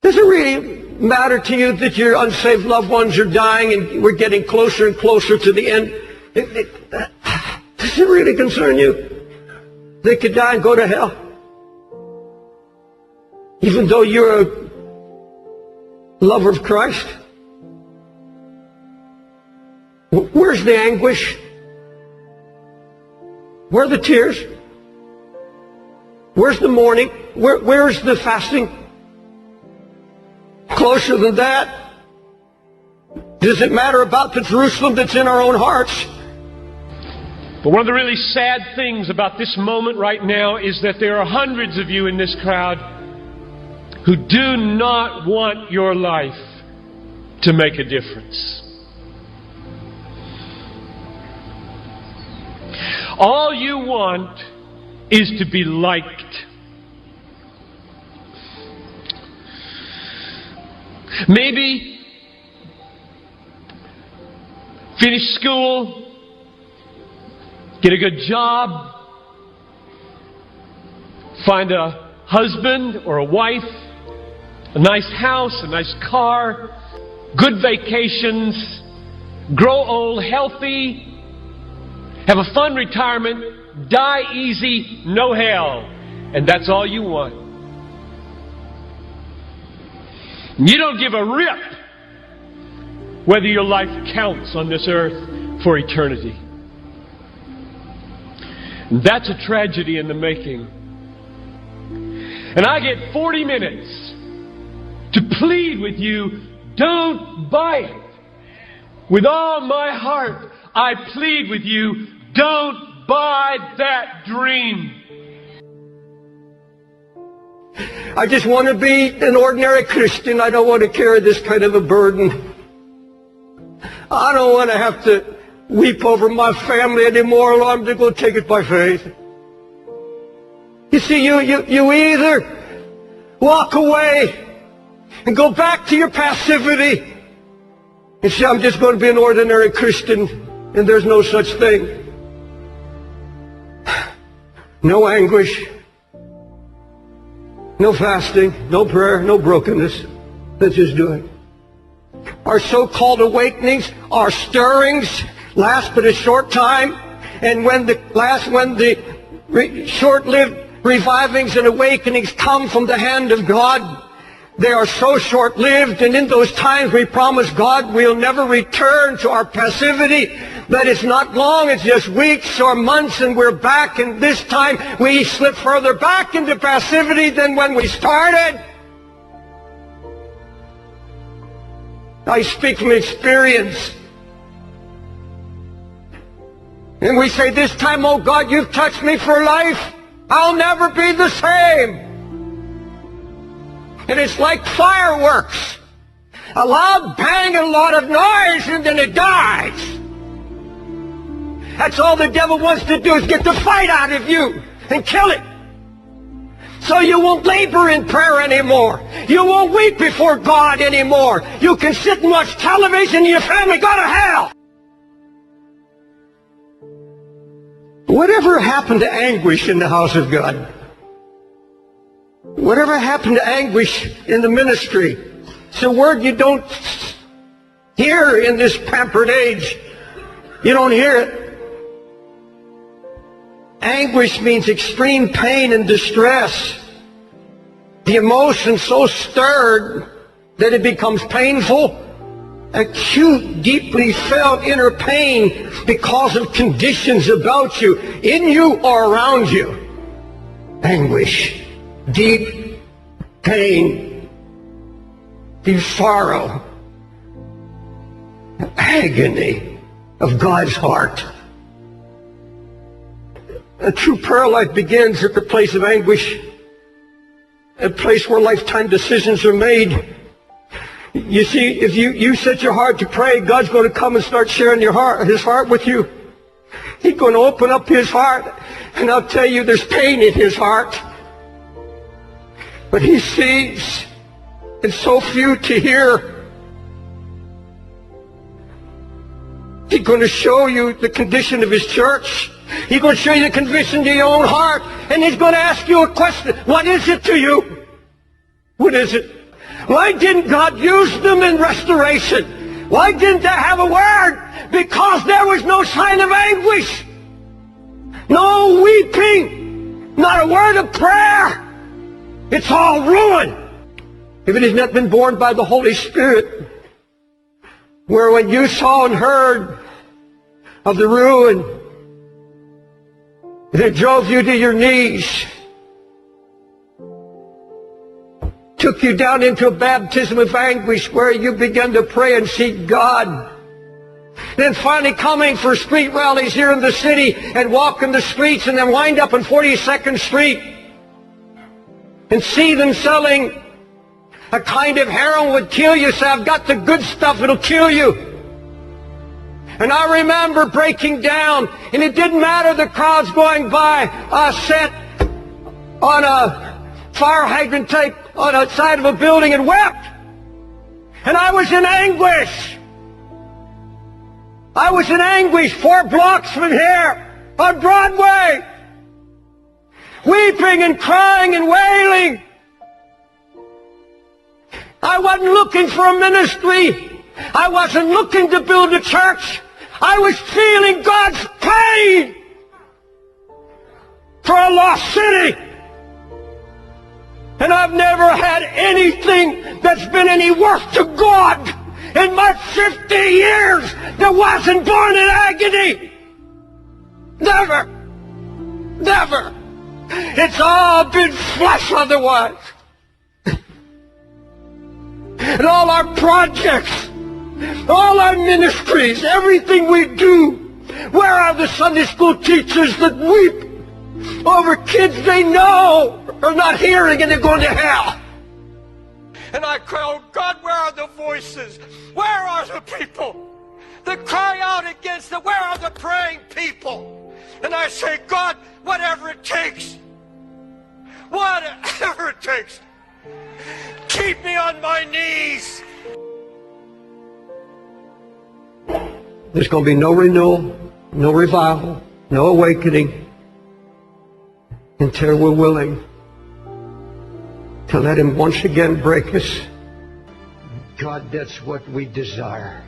Does it really matter to you that your unsaved loved ones are dying and we're getting closer and closer to the end? Does it really concern you? They could die and go to hell. Even though you're a lover of Christ. Where's the anguish? Where are the tears? Where's the mourning? Where's the fasting? Closer than that? Does it matter about the Jerusalem that's in our own hearts? But one of the really sad things about this moment right now is that there are hundreds of you in this crowd who do not want your life to make a difference. All you want is to be liked. Maybe finish school, get a good job, find a husband or a wife, a nice house, a nice car, good vacations, grow old healthy, have a fun retirement, die easy, no hell. And that's all you want. You don't give a rip whether your life counts on this earth for eternity. And that's a tragedy in the making. And I get 40 minutes to plead with you, don't buy it. With all my heart, I plead with you, don't buy that dream. I just want to be an ordinary Christian. I don't want to carry this kind of a burden. I don't want to have to weep over my family anymore. I'm just going to take it by faith. You see, you either walk away and go back to your passivity and say, I'm just going to be an ordinary Christian, and there's no such thing. No anguish, no fasting, no prayer, no brokenness. Let's just do it. Our so-called awakenings, our stirrings, last but a short time, and when the short-lived revivings and awakenings come from the hand of God, they are so short-lived, and in those times we promise God we'll never return to our passivity, that it's not long, it's just weeks or months and we're back, and this time we slip further back into passivity than when we started. I speak from experience. And we say, this time, oh God, you've touched me for life. I'll never be the same. And it's like fireworks. A loud bang and a lot of noise, and then it dies. That's all the devil wants to do, is get the fight out of you and kill it. So you won't labor in prayer anymore. You won't weep before God anymore. You can sit and watch television and your family go to hell. Whatever happened to anguish in the house of God? Whatever happened to anguish in the ministry? It's a word you don't hear in this pampered age. You don't hear it. Anguish means extreme pain and distress. The emotion so stirred that it becomes painful. Acute, deeply felt inner pain because of conditions about you, in you or around you. Anguish, deep pain, deep sorrow, agony of God's heart. A true prayer life begins at the place of anguish, a place where lifetime decisions are made. You see, if you set your heart to pray, God's going to come and start sharing His heart with you. He's going to open up His heart, and I'll tell you, there's pain in His heart. But He sees, and so few to hear. He's going to show you the condition of His church. He's going to show you the condition of your own heart, and He's going to ask you a question. What is it to you? What is it? Why didn't God use them in restoration? Why didn't they have a word? Because there was no sign of anguish. No weeping. Not a word of prayer. It's all ruin. If it has not been borne by the Holy Spirit, where when you saw and heard of the ruin, that drove you to your knees, took you down into a baptism of anguish where you began to pray and seek God. Then finally coming for street rallies here in the city and walk in the streets and then wind up on 42nd Street and see them selling a kind of heroin would kill you. Say, I've got the good stuff, it'll kill you. And I remember breaking down, and it didn't matter the crowds going by. I sat on a fire hydrant tape on the side of a building and wept. And I was in anguish. I was in anguish 4 blocks from here on Broadway, weeping and crying and wailing. I wasn't looking for a ministry. I wasn't looking to build a church. I was feeling God's pain for a lost city. And I've never had anything that's been any worth to God in my 50 years that wasn't born in agony. Never. Never. It's all been flesh otherwise. And all our projects, all our ministries, everything we do, where are the Sunday school teachers that weep over kids they know are not hearing and they're going to hell? And I cry, oh God, where are the voices? Where are the people that cry out against it? Where are the praying people? And I say, God, whatever it takes, whatever it takes, keep me on my knees. There's going to be no renewal, no revival, no awakening until we're willing to let Him once again break us. God, that's what we desire.